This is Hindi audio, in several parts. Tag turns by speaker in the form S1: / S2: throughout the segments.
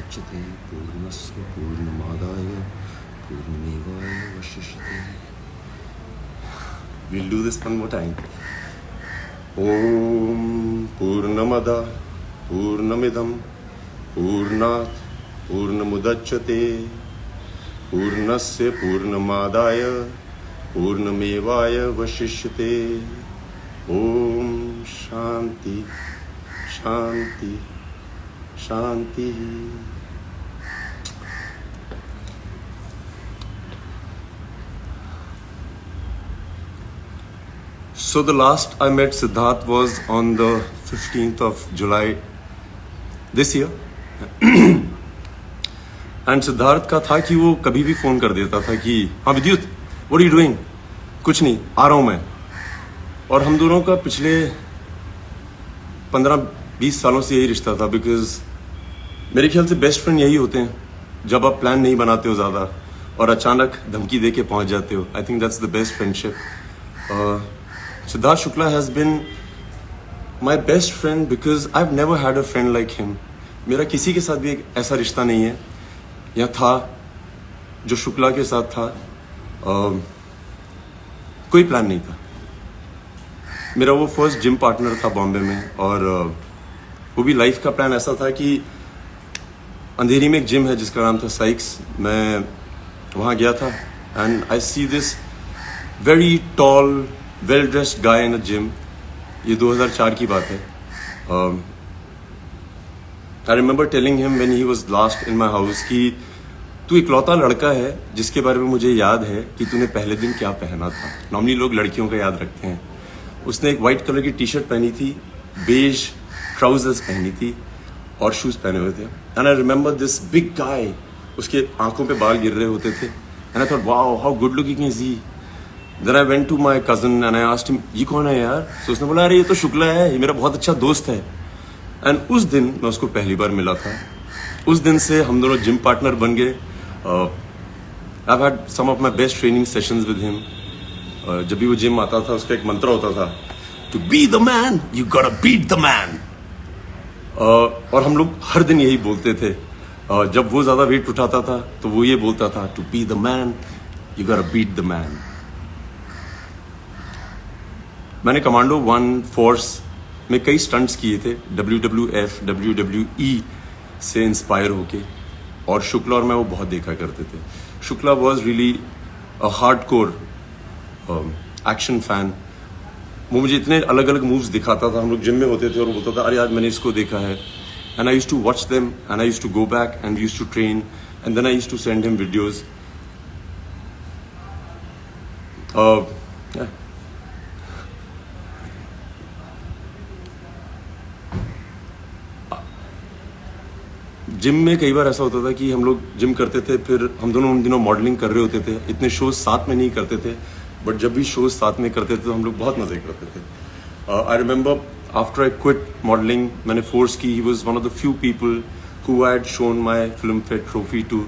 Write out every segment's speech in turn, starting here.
S1: पूर्णमुदच्यते पूर्णस्य पूर्णमादाय पूर्णमेवावशिष्यते. We'll do this one more time. Om Purnamada Purnamidam Purnat Purnamudachyate Purnasya Purnamadaya Purnamevaya Vashishyate. Om Shanti Shanti Shanti. So the last I met Siddharth was on the 15th of July this year. And Siddharth का था कि वो कभी भी फ़ोन कर देता था कि हाँ विद्युत, what are you doing? कुछ नहीं, आ रहा हूँ मैं. और हम दोनों का पिछले 15-20 सालों से यही रिश्ता था, बिकॉज मेरे ख्याल से बेस्ट फ्रेंड यही होते हैं जब आप प्लान नहीं बनाते हो ज़्यादा और अचानक धमकी दे के पहुँच जाते हो. I think that's the best friendship. Siddharth Shukla has been my best friend because I've never had a friend like him. मेरा किसी के साथ भी एक ऐसा रिश्ता नहीं है या था जो शुक्ला के साथ था. कोई प्लान नहीं था. मेरा वो फर्स्ट जिम पार्टनर था बॉम्बे में, और वो भी लाइफ का प्लान ऐसा था कि अंधेरी में एक जिम है जिसका नाम था साइक्स. मैं वहाँ गया था and I see this very tall well dressed guy in a gym. ये 2004 की बात है. I remember telling him when he was last in my house कि तू इकलौता लड़का है जिसके बारे में मुझे याद है कि तूने पहले दिन क्या पहना था. नॉर्मली लोग लड़कियों का याद रखते हैं. उसने एक वाइट कलर की टी शर्ट पहनी थी, बेज ट्राउजर्स पहनी थी और शूज पहने हुए थे. And I remember this big guy. उसके आंखों पे बाल गिर रहे होते थे. And I thought wow how good looking is he. Then I went to my cousin and I asked him, ये कौन है यार? So उसने बोला अरे ये तो शुक्ला है, ये मेरा बहुत अच्छा दोस्त है. And उस दिन मैं उसको पहली बार मिला था. उस दिन से हम दोनों जिम पार्टनर बन गए. I've had some of my best training sessions with him. जब भी वो जिम आता था उसका एक मंत्र होता था, To be the man, you gotta beat the man. और हम लोग हर दिन यही बोलते थे. जब वो ज़्यादा वेट उठाता था तो वो ये बोलता था, To be the man, you gotta beat the man. मैंने कमांडो 1 फोर्स में कई स्टंट्स किए थे, WWF, WWE से इंस्पायर होके, और शुक्ला और मैं वो बहुत देखा करते थे. Shukla was really a hardcore action fan. वो मुझे इतने अलग अलग मूव्स दिखाता था. हम लोग जिम में होते थे और वो बोलता था अरे आज मैंने इसको देखा है. And I used to watch them and I used to go back and used to train and then I used to send him videos. Gym में कई बार ऐसा होता था कि हम लोग जिम करते थे, फिर हम दोनों उन दिनों मॉडलिंग कर रहे होते थे. इतने शोज साथ में नहीं करते थे, बट जब भी शोज साथ में करते थे तो हम लोग बहुत मजे करते थे. I remember after I quit modelling, मैंने फोर्स की. He was one of the few people who had shown my Filmfare trophy too,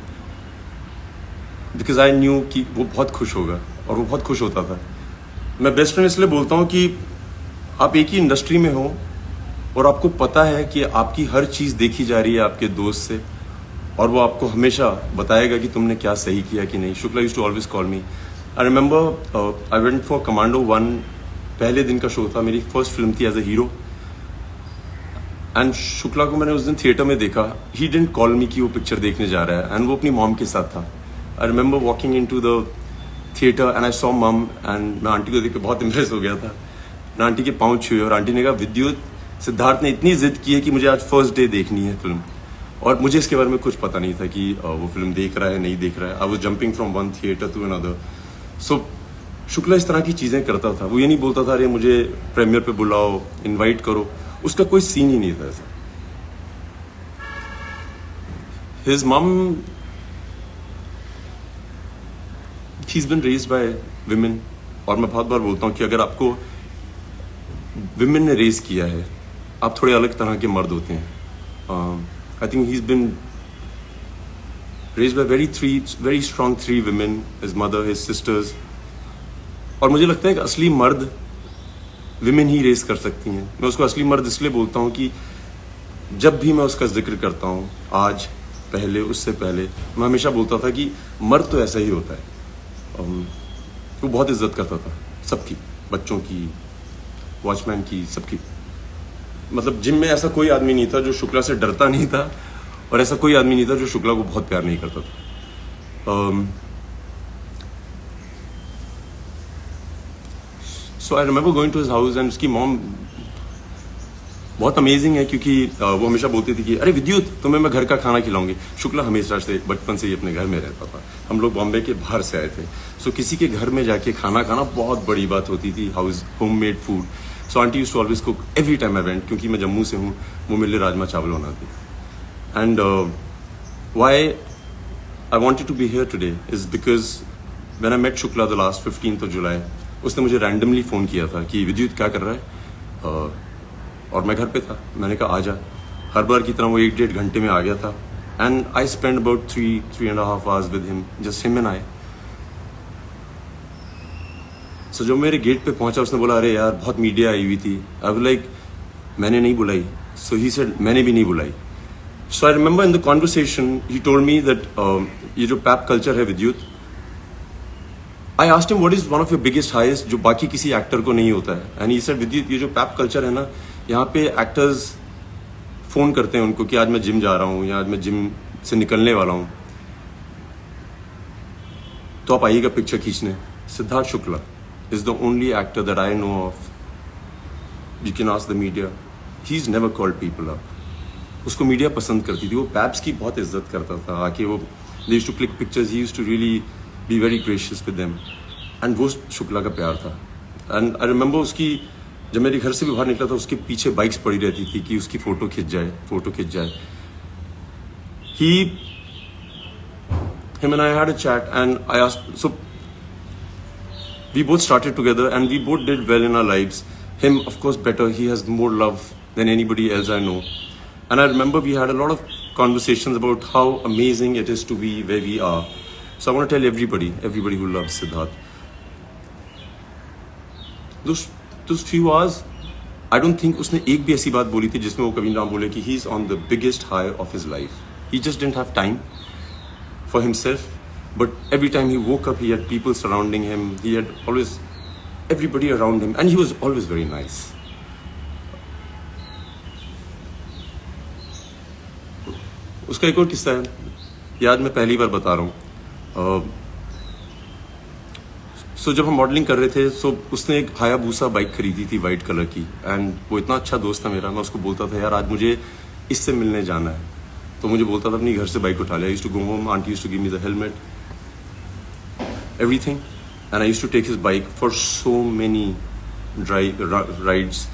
S1: because I knew कि वो बहुत खुश होगा, और वो बहुत खुश होता था. मैं बेस्ट फ्रेंड इसलिए बोलता हूँ कि आप एक ही इंडस्ट्री में हो और आपको पता है कि आपकी हर चीज़ देखी जा रही है आपके दोस्त से, और वो आपको हमेशा बताएगा कि तुमने क्या सही किया कि नहीं. Shukla used to always call me. I remember I went for Commando 1. पहले दिन का शो था, मेरी फर्स्ट फिल्म थी as a hero. And Shukla को मैंने उस दिन थिएटर में देखा. ही डिडंट कॉल मी कि वो पिक्चर देखने जा रहा है, एंड वो अपनी मॉम के साथ था. I remember walking in to the theatre and I saw mum, and मैं आंटी को देख के बहुत इम्प्रेस हो गया था. मैं आंटी के पाँव छुए और आंटी ने कहा विद्युत, सिद्धार्थ ने इतनी जिद की है कि मुझे आज फर्स्ट डे देखनी है फिल्म. और मुझे इसके बारे में कुछ पता नहीं था कि वो फिल्म देख रहा है नहीं देख रहा है. I was jumping from one theatre to another. So Shukla इस तरह की चीज़ें करता था. वो ये नहीं बोलता था अरे मुझे प्रीमियर पे बुलाओ, इनवाइट करो. उसका कोई सीन ही नहीं था ऐसा. His mum, she is been raised by women. और मैं बहुत बार बोलता हूँ कि अगर आपको विमेन ने रेज किया है, आप थोड़े अलग तरह के मर्द होते हैं. I think he is been raised bye very strong 3 women, his mother, his sisters. और मुझे लगता है कि असली मर्द विमेन ही रेज कर सकती हैं. मैं उसको असली मर्द इसलिए बोलता हूँ कि जब भी मैं उसका जिक्र करता हूँ आज, पहले, उससे पहले मैं हमेशा बोलता था कि मर्द तो ऐसा ही होता है। वो बहुत इज्जत करता था सबकी, बच्चों की, वॉचमैन की, सबकी। मतलब जिम में ऐसा कोई आदमी नहीं था जो शुक्ला से डरता नहीं था, और ऐसा कोई आदमी नहीं था जो शुक्ला को बहुत प्यार नहीं करता था। So I remember going to his house and उसकी मॉम बहुत अमेजिंग है, क्योंकि वो हमेशा बोलती थी कि अरे विद्युत, तुम्हें मैं घर का खाना खिलाऊंगी। शुक्ला हमेशा से बचपन से ही अपने घर में रहता था। हम लोग बॉम्बे के बाहर से आए थे, सो किसी के घर में जाके खाना खाना बहुत बड़ी बात होती थी। Homemade food. So aunty used to always cook every time I went, क्योंकि मैं जम्मू से हूँ, वो मेरे लिए राजमा चावल बनाती। And why I wanted to be here today is because when I met Shukla the last 15th of July, उसने मुझे रैंडमली फ़ोन किया था कि विद्युत क्या कर रहा है, और मैं घर पे था। मैंने कहा आ जा। हर बार की तरह वो 1-1.5 घंटे में आ गया था। And I spend about 3.5 hours with him, just him and I. So जब मेरे गेट पे पहुंचा, उसने बोला अरे यार बहुत मीडिया आई हुई थी। आई वाज लाइक मैंने नहीं बुलाई। सो ही सेड मैंने भी नहीं बुलाई। So I remember in the conversation he told me that ये जो पैप कल्चर है Vidyut, I asked him what is one of your biggest heist जो बाकी किसी एक्टर को नहीं होता है। एंड ही सेड विद्युत, ये जो पैप कल्चर है ना, यहाँ पे एक्टर्स फोन करते हैं उनको कि आज मैं जिम जा रहा हूँ या आज मैं जिम से निकलने वाला हूँ, तो आप आइएगा पिक्चर खींचने। Siddharth Shukla is the only actor that I know of, you can ask the media, he is never called people up. उसको मीडिया पसंद करती थी, वो पैप्स की बहुत इज्जत करता था। आके वो they used to click pictures, he used to really be very gracious with them. And वो शुक्ला का प्यार था। एंड आई रिमेंबर उसकी, जब मेरे घर से भी बाहर निकला था, उसके पीछे बाइक्स पड़ी रहती थी कि उसकी फोटो खिंच जाए। Him and I had a chat and I asked, so we both started together and we both did well in our lives. Him, of course, better. He has more love than anybody else I know. And I remember we had a lot of conversations about how amazing it is to be where we are. So I want to tell everybody who loves Siddharth, those few hours, I don't think उसने एक भी ऐसी बात बोली थी जिसमें वो कभी ना बोले कि he is on the biggest high of his life. He just didn't have time for himself, but every time he woke up, he had people surrounding him. He had always everybody around him, and he was always very nice. उसका एक और किस्सा है, याद मैं पहली बार बता रहा हूँ। सो जब हम मॉडलिंग कर रहे थे, सो उसने एक हायाबूसा बाइक खरीदी थी वाइट कलर की। एंड वो इतना अच्छा दोस्त था मेरा, मैं उसको बोलता था यार आज मुझे इससे मिलने जाना है, तो मुझे बोलता था अपनी घर से बाइक उठा ले। I used to go home, aunty used to give me the helmet, everything, and I used to take his bike for so many rides.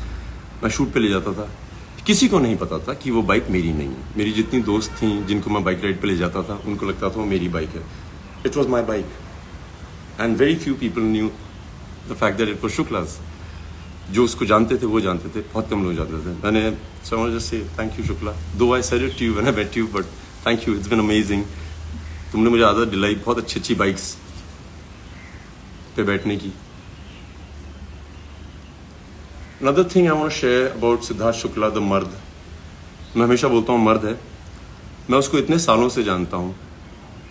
S1: मैं शूट पे ले जाता था, किसी को नहीं पता था कि वो बाइक मेरी नहीं है। मेरी जितनी दोस्त थी जिनको मैं बाइक राइड पे ले जाता था, उनको लगता था वो मेरी बाइक है। It was my bike. And very few people knew the fact that it was Shukla's. जो उसको जानते थे वो जानते थे, बहुत कम लोग जानते थे। मैंने so I want to just say thank you Shukla. Though I said it to you when I met you, but thank you. It's been amazing. तुमने मुझे आदत दिलाई बहुत अच्छी बाइक्स पे बैठने की। Another thing I want to share about Siddharth Shukla, the मर्द। मैं हमेशा बोलता हूँ मर्द है। मैं उसको इतने सालों से जानता हूँ,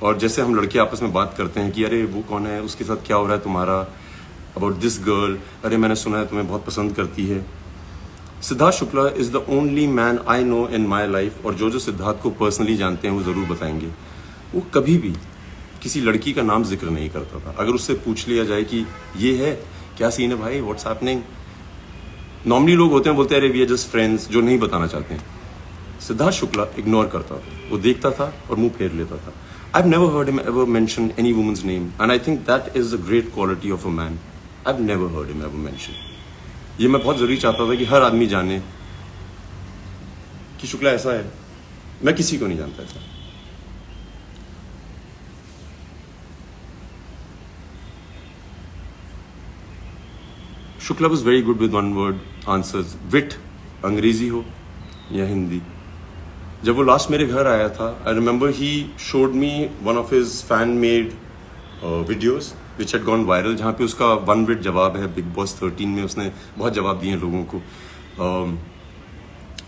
S1: और जैसे हम लड़के आपस में बात करते हैं कि अरे वो कौन है, उसके साथ क्या हो रहा है तुम्हारा, अबाउट दिस गर्ल, अरे मैंने सुना है तुम्हें बहुत पसंद करती है। Siddharth Shukla is the only man I know in my life, और जो सिद्धार्थ को पर्सनली जानते हैं वो ज़रूर बताएंगे, वो कभी भी किसी लड़की का नाम जिक्र नहीं करता था। अगर उससे पूछ लिया जाए कि ये है क्या सीन है भाई, व्हाट्स हैपनिंग, नॉर्मली लोग होते हैं बोलते हैं अरे वी आर जस्ट फ्रेंड्स, जो नहीं बताना चाहते हैं। सिद्धार्थ शुक्ला इग्नोर करता था, वो देखता था और मुंह फेर लेता था। I've never heard him ever mention any woman's name, and I think that is a great quality of a man. I've never heard him ever mention. ये मैं बहुत जरूरी चाहता था कि हर आदमी जाने कि शुक्ला ऐसा है। मैं किसी को नहीं जानता ऐसा। Shukla was very good with one word answers. Wit, अंग्रेजी हो या हिंदी। जब वो लास्ट मेरे घर आया था, I remember he showed me one of his fan made videos which had gone viral, जहाँ पे उसका 1 मिनट जवाब है बिग बॉस 13 में। उसने बहुत जवाब दिए लोगों को।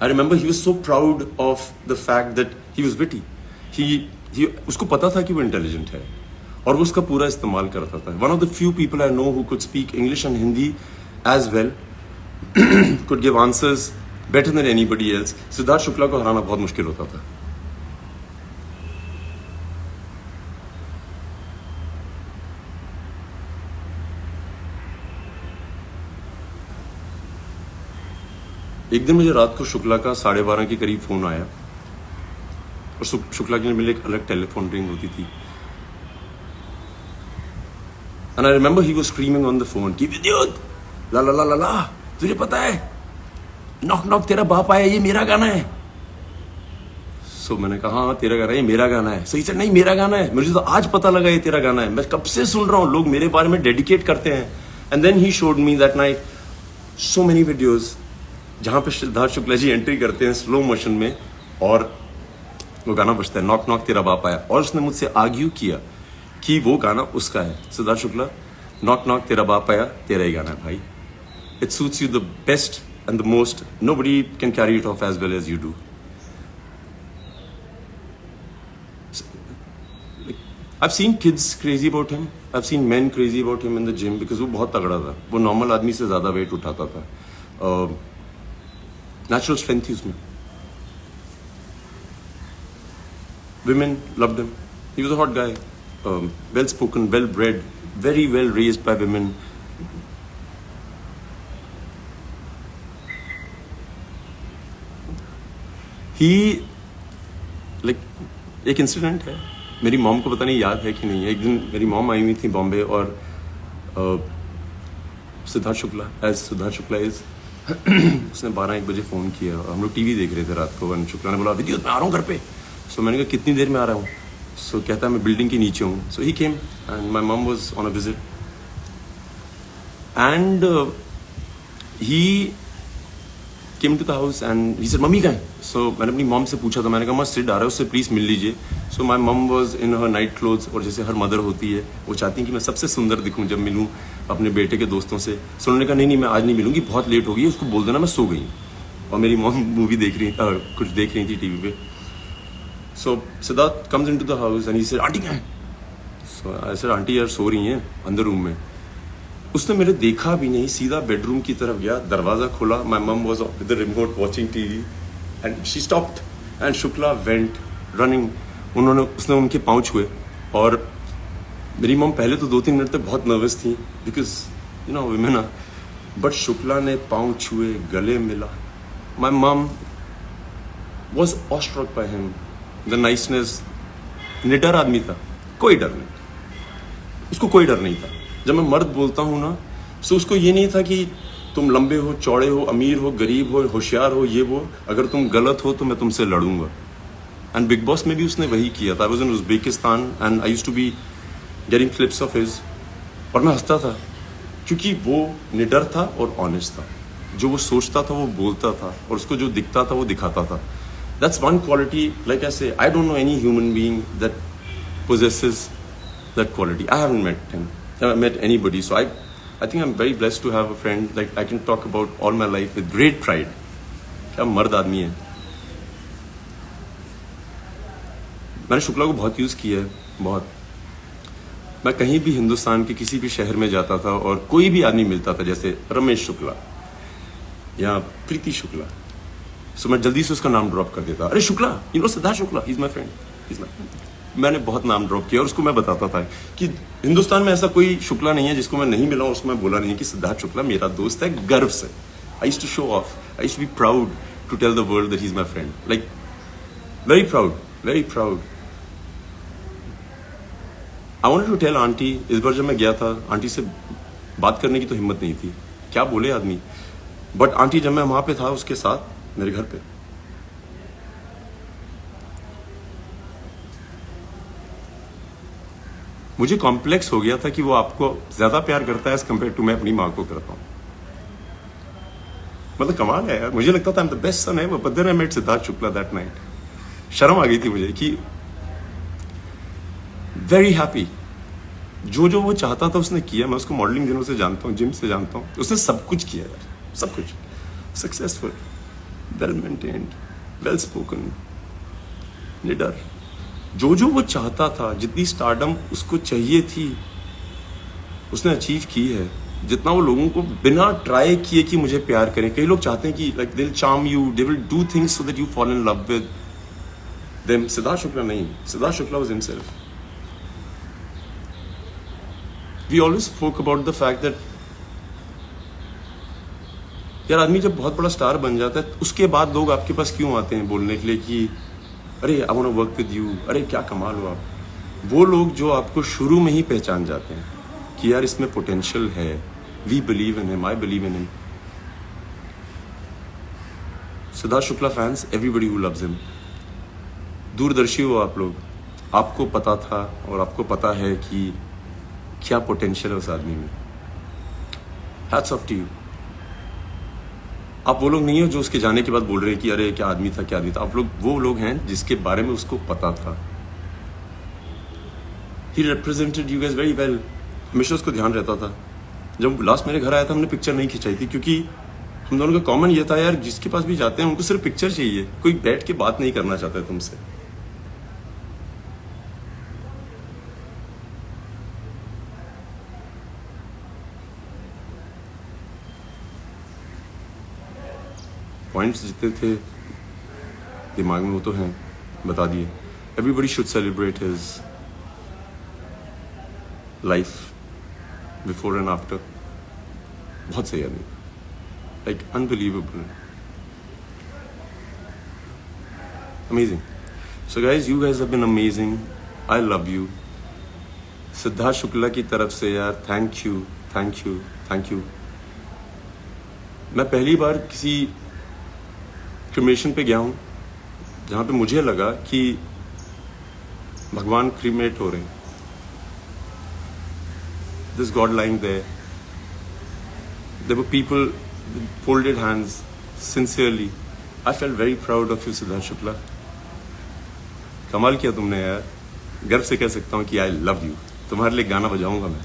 S1: I remember he was so proud of the fact that he was witty. उसको पता था कि वो इंटेलिजेंट है और वो उसका पूरा इस्तेमाल करता था. One of the few people I know who could speak English and Hindi as well, could give answers better than anybody else. Siddharth Shukla को हराना बहुत मुश्किल होता था. एक दिन मुझे रात को शुक्ला का 12:30 के करीब फोन आया और शुक्ला के लिए मेरे एक अलग टेलीफोन रिंग होती थी. And I remember he was screaming on the phone कि विद्युत ला ला ला ला ला, तुझे पता है नॉक नॉक तेरा बाप आया, ये मेरा गाना है. सो मैंने कहा हाँ तेरा गाना है, ये मेरा गाना है. सही से नहीं मेरा गाना है, मुझे तो आज पता लगा ये तेरा गाना है, मैं कब से सुन रहा हूँ, लोग मेरे बारे में डेडिकेट करते हैं. And then he showed me that night so many videos जहां पे सिद्धार्थ शुक्ला जी एंट्री करते हैं स्लो मोशन में और वो गाना बजता है नॉक नॉक तेरा बाप आया. और उसने मुझसे आर्ग्यू किया कि वो गाना उसका है. सिद्धार्थ शुक्ला, नॉक नॉक तेरा बाप आया तेरा ही गाना है भाई. It suits you the best and the most. Nobody can carry it off as well as you do. I've seen kids crazy about him. I've seen men crazy about him in the gym because वो बहुत तगड़ा था. वो नॉर्मल आदमी से ज्यादा वेट उठाता था. नेचुरल स्ट्रेंथ थी उसमें. Women loved him. He was a hot guy. Well spoken, well bred, very well raised by women. He like एक इंसिडेंट है, मेरी मॉम को पता नहीं याद है कि नहीं है. एक दिन मेरी मॉम आई हुई थी बॉम्बे और सिद्धार्थ शुक्ला एज सिद्धार्थ शुक्ला इज उसने 12-1 बजे फ़ोन किया और हम लोग टीवी देख रहे थे रात को. और शुक्ला ने बोला विद्युत मैं आ रहा हूँ घर पे. सो मैंने कहा कितनी देर में आ रहा हूँ. सो कहता है मैं बिल्डिंग के नीचे हूँ. So he came and my mom was on a visit and he came to the house and he said mummy कहाँ है. सो मैंने अपनी मॉम से पूछा, तो मैंने कहा मैं सिड आ रहा है, उससे प्लीज़ मिल लीजिए. So my mom was in her night clothes. और जैसे हर मदर होती है वो चाहती है कि मैं सबसे सुंदर दिखूं जब मिलूं अपने बेटे के दोस्तों से. सो उन्होंने कहा नहीं मैं आज नहीं मिलूंगी, बहुत लेट हो गई, उसको बोल देना मैं सो गई. और मेरी मॉम मूवी देख रही कुछ देख रही थी टीवी पे. So Siddharth comes in to the house and he said aunty कहाँ है. सो आई सेड आंटी यार सो रही हैं अंदर रूम में. उसने मेरे देखा भी नहीं, सीधा बेडरूम की तरफ गया, दरवाजा खोला. माई mum was with the remote watching TV and she stopped and Shukla went running. उसने उनके पाँव छुए और मेरी मम पहले तो 2-3 मिनट तक बहुत नर्वस थी because you know women are. But Shukla ने पाँव छुए, गले मिला. My mum was awestruck by him, the niceness. निडर आदमी था, कोई डर नहीं, उसको कोई डर नहीं था. जब मैं मर्द बोलता हूँ ना, तो उसको ये नहीं था कि तुम लंबे हो, चौड़े हो, अमीर हो, गरीब हो, होशियार हो, ये वो, अगर तुम गलत हो तो मैं तुमसे लड़ूंगा. एंड बिग बॉस में भी उसने वही किया था. I was in Uzbekistan and I used to be getting clips of his और मैं हंसता था क्योंकि वो निडर था और ऑनेस्ट था. जो वो सोचता था वो बोलता था और उसको जो दिखता था वो दिखाता था. That's one quality. Like I say I don't know any human being that possesses that quality. I haven't met him. I haven't met anybody. So I think I'm very blessed to have a friend. Like I can talk about all my life with great pride. क्या मर्द आदमी है. मैंने शुक्ला को बहुत यूज़ किया है, बहुत. मैं कहीं भी हिंदुस्तान के किसी भी शहर में जाता था और कोई भी आदमी मिलता था, जैसे रमेश शुक्ला या प्रीति शुक्ला, सो मैं जल्दी से उसका नाम ड्रॉप कर देता. अरे Shukla, you know Siddharth Shukla, he is my friend, he is my friend. मैंने बहुत नाम ड्रॉप किया और उसको मैं बताता था कि हिंदुस्तान में ऐसा कोई शुक्ला नहीं है जिसको मैं नहीं मिला और उसको मैं बोला नहीं कि सिद्धार्थ शुक्ला मेरा दोस्त है, गर्व से. I used to show off, I used to be proud to tell the world that he is my friend. Like very proud, very proud. I wanted to tell aunty. इस बार जब मैं गया था, आंटी से बात करने की तो हिम्मत नहीं थी, क्या बोले आदमी. बट आंटी जब मैं वहां पे था उसके साथ मेरे घर पे, मुझे कॉम्प्लेक्स हो गया था कि वो आपको ज्यादा प्यार करता है एज कम्पेयर टू मैं अपनी माँ को करता हूँ. मतलब कमाल है यार. मुझे लगता था I am the best son है, but then I met Siddharth Shukla that night. शर्म आ गई थी मुझे कि वेरी हैप्पी. जो जो वो चाहता था उसने किया. मैं उसको मॉडलिंग दिनों से जानता हूँ, जिम से जानता हूँ. उसने सब कुछ किया यार, सब कुछ. Successful, well maintained, well spoken, निडर, जो जो वो चाहता था, जितनी स्टारडम उसको चाहिए थी, उसने अचीव की है। जितना वो लोगों को बिना ट्राई किए कि मुझे प्यार करें, कई लोग चाहते हैं कि like they will charm you, they will do things so that you fall in love with them. Siddharth Shukla नहीं, Siddharth Shukla was himself. We always spoke about the fact that यार आदमी जब बहुत बड़ा स्टार बन जाता है उसके बाद लोग आपके पास क्यों आते हैं बोलने के लिए कि अरे I want to work with you, अरे क्या कमाल हो आप। वो लोग जो आपको शुरू में ही पहचान जाते हैं कि यार इसमें पोटेंशियल है, we believe in him, I believe in him. Siddharth Shukla fans, everybody who loves him, दूरदर्शी हो आप लोग, आपको पता था और आपको पता है कि क्या पोटेंशियल है उस आदमी में। Hats off to you. आप वो लोग नहीं हो जो उसके जाने के बाद बोल रहे हैं कि अरे क्या आदमी था, क्या आदमी था। आप लोग वो लोग हैं जिसके बारे में उसको पता था। He represented you guys very well. हमेशा उसको ध्यान रहता था। जब लास्ट मेरे घर आया था हमने पिक्चर नहीं खिंचाई थी क्योंकि हम दोनों का कॉमन ये था यार जिसके पास भी जाते हैं उनको सिर्फ पिक्चर चाहिए, कोई बैठ के बात नहीं करना चाहता है तुमसे। पॉइंट्स जितने थे दिमाग में वो तो हैं, बता दिए। Everybody should celebrate his life before and after. बहुत सही आदमी, like unbelievable, amazing. So guys, you guys have been amazing, I love you. Siddharth Shukla की तरफ से यार thank you, thank you, thank you. मैं पहली बार किसी क्रिमेशन पे गया हूँ जहाँ पे मुझे लगा कि भगवान क्रीमेट हो रहे हैं। This god lying there, there were people folded hands sincerely. I felt very proud of you Siddharth Shukla. कमाल किया तुमने यार, गर्व से कह सकता हूँ कि आई लव यू। तुम्हारे लिए गाना बजाऊंगा मैं।